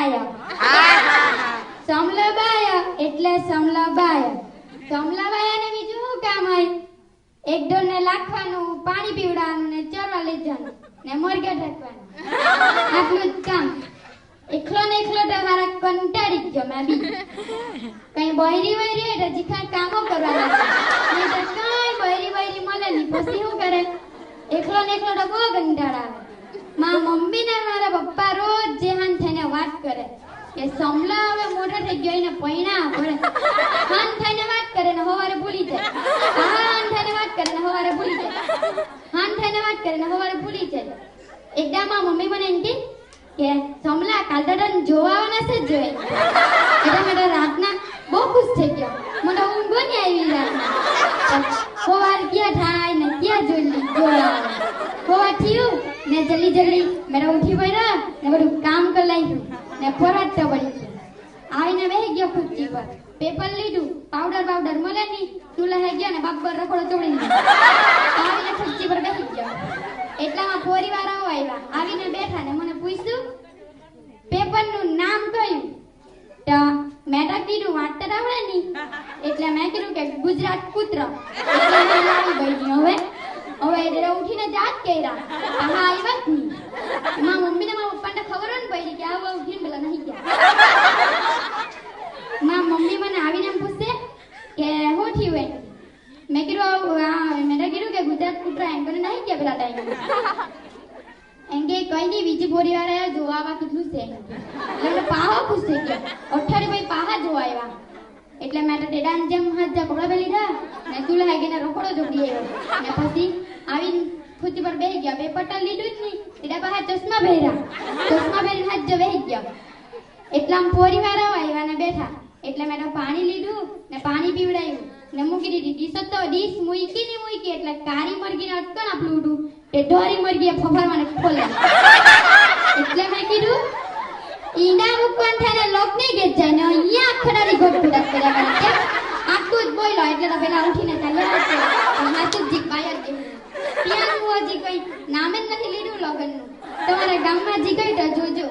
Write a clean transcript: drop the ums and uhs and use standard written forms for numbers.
બાયા. સમલબાયા એટલે સમલબાયા. સમલબાયાને બીજું શું કામ હોય? એક ઢોરને લાખવાનું, પાણી પીવડાવવાનું ને ચરવા લઈ જવાનું ને મોરગે ઢકવાનું. આટલું જ કામ. એકલો ને એકલો તો મારા કંટાળી ગયો મેં બી. કઈ બૈરી વૈરી હોય તો જીખા કામો કરવા લાગે. નહીં તો કઈ બૈરી વૈરી મળે નહીં. પછી શું કરે? એકલો ને એકલો તો બહુ કંટાળ આવે. મારા મમ્મી ને મારા પપ્પા રોજ જેહાન થઈને વાત કરે કે સમલા હવે મોટો થઈ ગયો એને પૈણા પડે. હાન થઈને વાત કરે ને હવારે ભૂલી જાય. હાન થઈને વાત કરે ને હવારે ભૂલી જાય. હાન થઈને વાત કરે ને હવારે ભૂલી જાય. એકદમ મારા મમ્મી મને એમ કે સમલા કાલ તો તને જોવા આવવાના છે જ જોઈએ. એટલે મેં રાતના બહુ ખુશ થઈ ગયો. મને ઊંઘ નહીં આવી રાતના. સવાર ક્યાં થાય ને ક્યાં જોવા આવે. સવાર થયું ને જલ્દી જલ્દી મેં ઉઠી પડ્યા ને બધું કામ કરી લાગ્યું ને ફરાટ તો પડી ગયું. આવીને બેસી ગયો ખુરશી પર. પેપર લીધું, પાવડર મળે નહીં, ચૂલા ગયો ને બાબર રખોડો તોડી દીધો. આવીને ખુરશી પર બેસી ગયો. એટલામાં પરિવારો આવ્યા. આવીને બેઠા ને મને પૂછ્યું પેપરનું નામ કયું? તો મેં તો કીધું વાંચતા આવડે નહીં. એટલે મેં કીધું કે ગુજરાત પુત્ર. એટલે મેં લાવી ગઈ. હવે એટલે ઉઠીને જાત કર્યા. હા આવ્યા જ નહીં. મારા મમ્મી ને મારા પપ્પાને ખબર ન પડી કે આવા ઉઠીને પેલા નહીં ગયા. મારા મમ્મી મને આવીને એમ પૂછે કે શું થયું એમ. મેં કીધું કે ગુજરાત પુત્ર એમ કરીને નહીં ગયા પેલા ટાઈમે. એમ કે કઈ નહીં બીજી પરિવાર જોવા આવા કેટલું છે. એટલે પાહા ખુશ થઈ ગયા. અઠવાડિયે ભાઈ પાહા જોવા આવ્યા. એટલે મેં તો ડેડાને જેમ હાથ કપડા પહેરી લીધા ને ચૂલા ગઈને રોકડો જોડી આવ્યો. ને પછી આવીને ખુરશી પર બેસી ગયા. પેપર તો લીધું જ નહીં. ડેડા પાહા ચશ્મા પહેર્યા. ચશ્મા પહેરીને હાથ જો બેસી ગયા. એટલામાં પરિવારો આવ્યા ને બેઠા. એટલે મેં તો પાણી લીધું ને પાણી પીવડાવ્યું ને મૂકી દીધી. ડીશ મૂકી ની મૂકી એટલે કાળી મરઘીને અટકણ આપણું ઉડું તે ઢોરી મરઘીએ ફફરવાને ખોલે. એટલે મેં કીધું ઈંડા મૂકવાન થાય લોક નહીં ગેત જાય ને અહીંયા આખડાની ગોટ ફૂટા કર્યા કરે. આખું જ બોલ્યો એટલે તો પેલા ઉઠીને ચાલ્યા. હાથું જીક બાયર જેવું. ત્યાં હું હજી કઈ નામે જ નથી લીધું લગનનું. તમારા ગામમાં જી ગઈ તો જોજો.